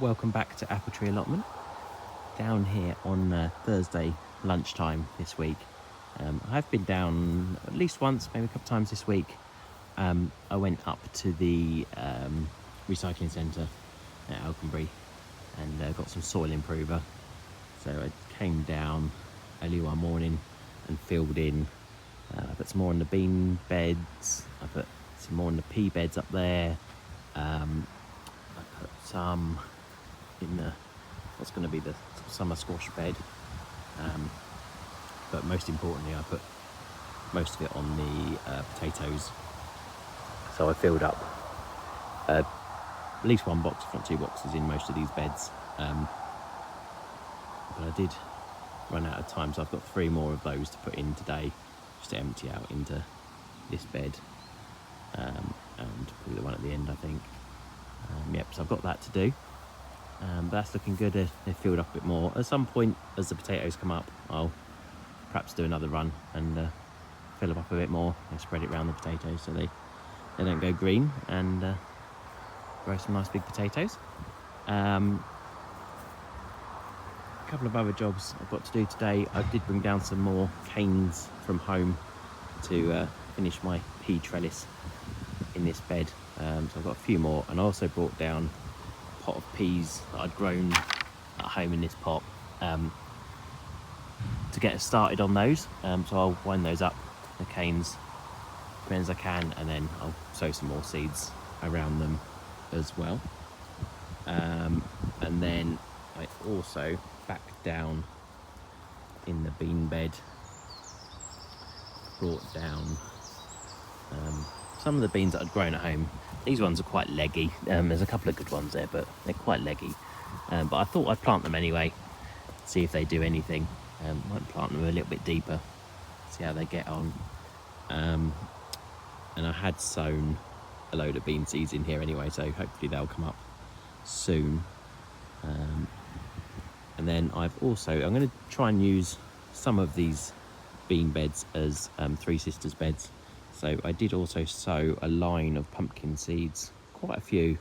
Welcome back to Apple Tree Allotment. Down here on Thursday lunchtime this week. I've been down at least once, maybe a couple of times this week. I went up to the recycling centre at Alconbury and got some soil improver. So I came down early one morning and filled in. I put some more on the bean beds. I put some more on the pea beds up there. I put some in what's going to be the summer squash bed, but most importantly I put most of it on the potatoes. So I filled up at least one box, if not two boxes, in most of these beds, but I did run out of time, so I've got 3 more of those to put in today, just to empty out into this bed, and probably the one at the end, I think. Yep, so I've got that to do. But that's looking good. They've filled up a bit more. At some point, as the potatoes come up, I'll perhaps do another run and fill them up a bit more and spread it around the potatoes so they don't go green, and grow some nice big potatoes. A couple of other jobs I've got to do today. I did bring down some more canes from home to finish my pea trellis in this bed. So I've got a few more, and I also brought down pot of peas that I'd grown at home in this pot to get us started on those. So I'll wind those up, the canes, as many as I can, and then I'll sow some more seeds around them as well. And then I also, back down in the bean bed, brought down some of the beans that I'd grown at home. These ones are quite leggy. There's a couple of good ones there, but they're quite leggy. But I thought I'd plant them anyway, see if they do anything. Might plant them a little bit deeper, see how they get on. And I had sown a load of bean seeds in here anyway, so hopefully they'll come up soon. And then I'm going to try and use some of these bean beds as 3 sisters beds. So I did also sow a line of pumpkin seeds, quite a few,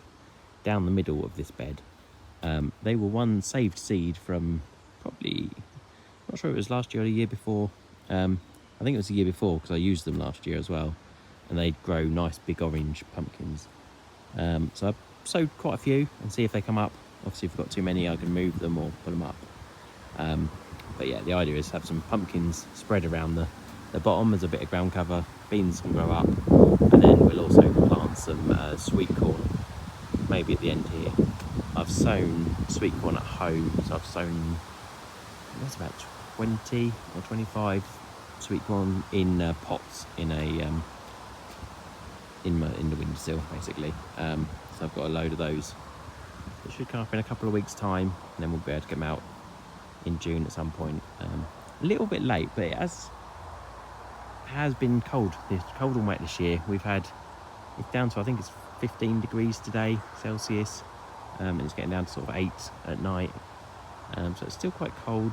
down the middle of this bed. They were one saved seed from probably, not sure if it was last year or the year before. I think it was the year before, because I used them last year as well, and they'd grow nice big orange pumpkins. So I sowed quite a few and see if they come up. Obviously if I've got too many I can move them or put them up. But yeah, the idea is to have some pumpkins spread around the bottom as a bit of ground cover. Beans can grow up, and then we'll also plant some sweet corn maybe at the end here. I've sown sweet corn at home, so I've sown, that's about 20 or 25 sweet corn in pots in a in the windowsill basically. So I've got a load of those. It should come up in a couple of weeks time, and then we'll be able to get them out in June at some point. A little bit late, but it has been cold and wet this year. It's down to, I think it's 15 degrees today Celsius, and it's getting down to sort of 8 at night, so it's still quite cold.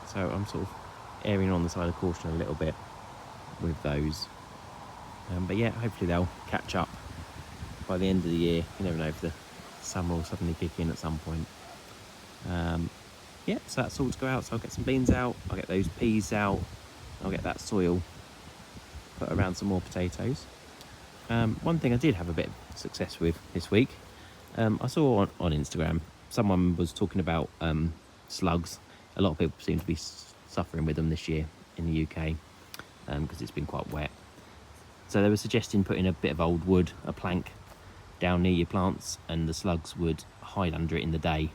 So I'm sort of erring on the side of caution a little bit with those, but yeah, hopefully they'll catch up by the end of the year. You never know if the summer will suddenly kick in at some point. Yeah, so that's all to go out. So I'll get some beans out, I'll get those peas out, I'll get that soil put around some more potatoes. One thing I did have a bit of success with this week, I saw on Instagram someone was talking about slugs. A lot of people seem to be suffering with them this year in the UK, because it's been quite wet. So they were suggesting putting a bit of old wood, a plank, down near your plants, and the slugs would hide under it in the day,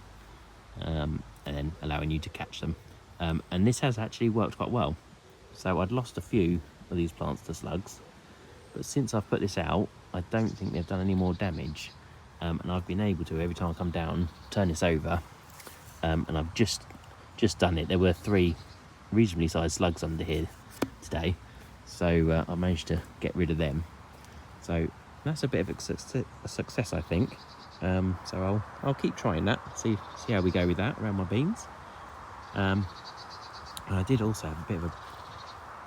and then allowing you to catch them. And this has actually worked quite well. So I'd lost a few of these plants to slugs, but since I've put this out, I don't think they've done any more damage. And I've been able to, every time I come down, turn this over, and I've just done it. There were 3 reasonably sized slugs under here today, so I managed to get rid of them. So that's a bit of a success, I think. So I'll keep trying that, see how we go with that around my beans. And I did also have a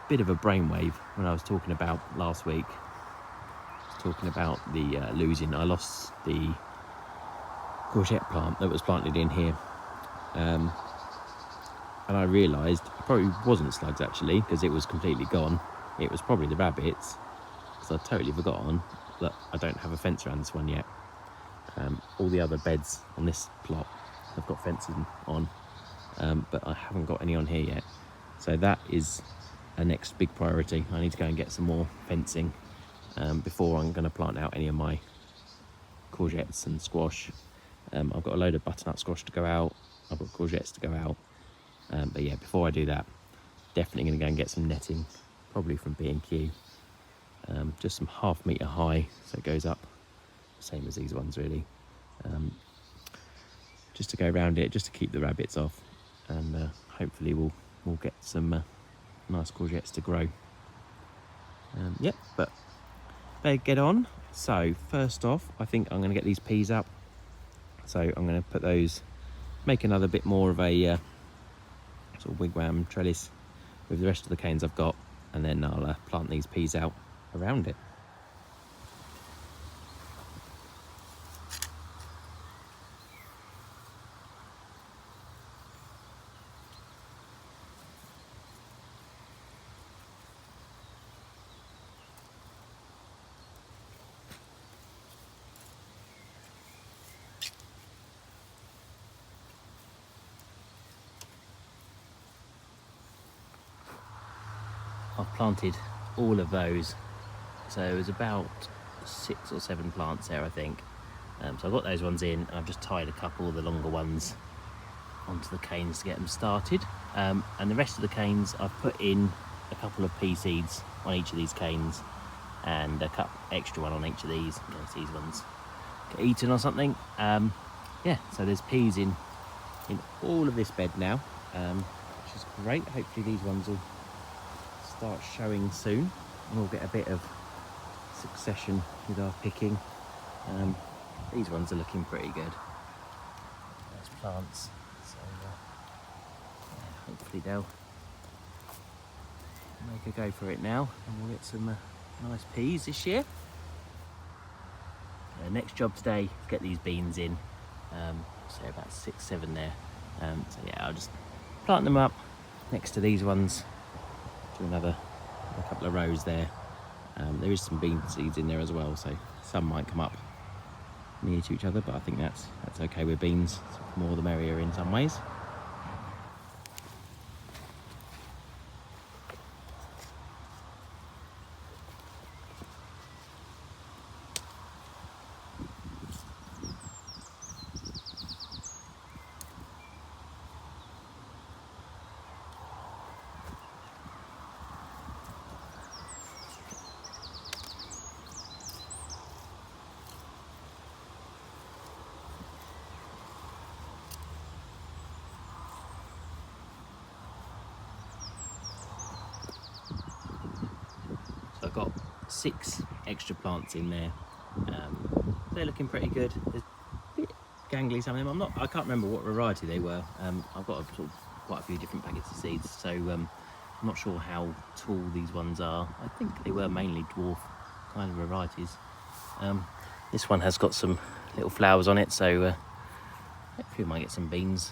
bit of a brainwave when I was talking about last week. I was talking about the losing. I lost the courgette plant that was planted in here. And I realised it probably wasn't slugs actually, because it was completely gone. It was probably the rabbits, because I'd totally forgotten that I don't have a fence around this one yet. All the other beds on this plot have got fencing on, but I haven't got any on here yet. So that is a next big priority. I need to go and get some more fencing before I'm going to plant out any of my courgettes and squash. I've got a load of butternut squash to go out. I've got courgettes to go out. But yeah, before I do that, definitely going to go and get some netting, probably from B&Q. Just some 1/2 metre high, so it goes up, same as these ones really. Just to go around it, just to keep the rabbits off, and hopefully we'll get some nice courgettes to grow. Yep, but better get on. So first off, I think I'm going to get these peas up. So I'm going to put those, make another bit more of a sort of wigwam trellis with the rest of the canes I've got, and then I'll plant these peas out around it. I've planted all of those, so it was about 6 or 7 plants there I think. So I've got those ones in, and I've just tied a couple of the longer ones onto the canes to get them started, and the rest of the canes I've put in a couple of pea seeds on each of these canes, and a extra one on each of these in case these ones get eaten or something. Yeah, so there's peas in all of this bed now, which is great. Hopefully these ones will start showing soon, and we'll get a bit of succession with our picking. These ones are looking pretty good. Nice plants, so yeah, hopefully they'll make a go for it now, and we'll get some nice peas this year. Next job today, get these beans in, so about 6, 7 there. So yeah, I'll just plant them up next to these ones, do a couple of rows there. There is some bean seeds in there as well, so some might come up near to each other, but I think that's okay with beans. It's more the merrier in some ways. So I've got 6 extra plants in there. They're looking pretty good. There's a bit gangly, some of them. I can't remember what variety they were. I've got quite a few different packets of seeds, so I'm not sure how tall these ones are. I think they were mainly dwarf kind of varieties. This one has got some little flowers on it, so hopefully we might get some beans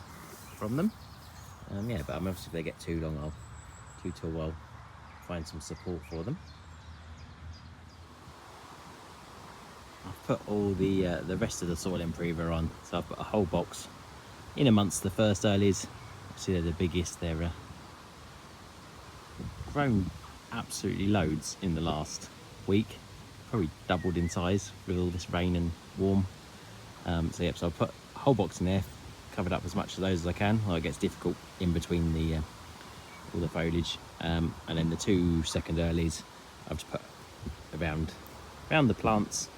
from them. Yeah, but obviously if they get too long, too tall, I'll find some support for them. I've put all the rest of the soil improver on, so I've put a whole box in amongst the first earlies. See, they're the biggest. They're grown absolutely loads in the last week, probably doubled in size with all this rain and warm. So yep, so I've put a whole box in there, covered up as much of those as I can. Well, it gets difficult in between all the foliage, and then the 2 second earlies I've just put around the plants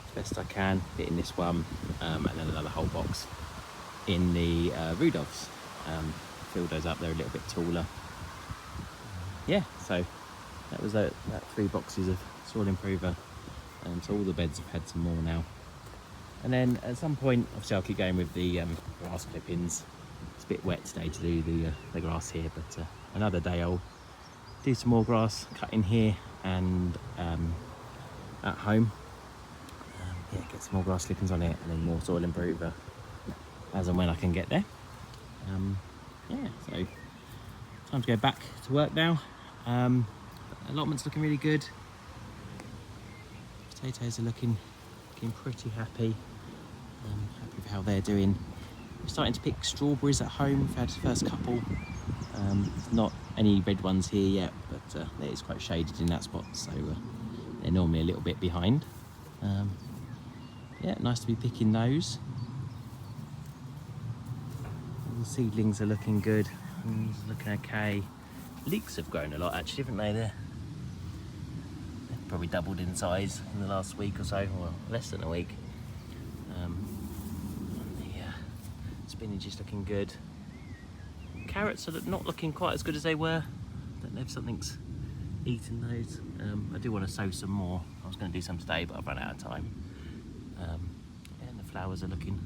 as best I can, fit in this one, and then another whole box in the Rudolphs. Filled those up, they're a little bit taller. Yeah, so that was that 3 boxes of soil improver. So all the beds have had some more now. And then at some point, obviously I'll keep going with the grass clippings. It's a bit wet today to do the grass here, but another day I'll do some more grass cutting here and at home. yeah, get some more grass clippings on it and then more soil improver as and when I can get there. Yeah, so time to go back to work now. Allotment's looking really good. Potatoes are looking pretty happy. Happy with how they're doing. We're starting to pick strawberries at home. We've had the first couple. Not any red ones here yet, but it is quite shaded in that spot, so they're normally a little bit behind. Yeah, nice to be picking those. The seedlings are looking good. Looking okay. Leeks have grown a lot actually, haven't they? They've probably doubled in size in the last week or so, well, less than a week. The spinach is looking good. Carrots are not looking quite as good as they were. Don't know if something's eaten those. I do want to sow some more. I was going to do some today, but I've run out of time. And the flowers are looking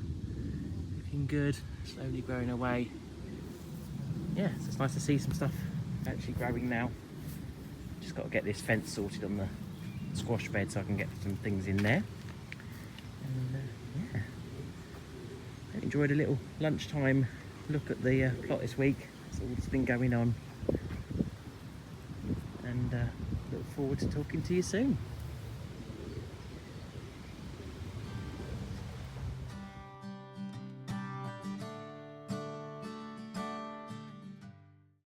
good, slowly growing away. Yeah, so it's nice to see some stuff actually growing now. Just got to get this fence sorted on the squash bed so I can get some things in there. And yeah, I enjoyed a little lunchtime look at the plot this week. That's all that's been going on. And look forward to talking to you soon.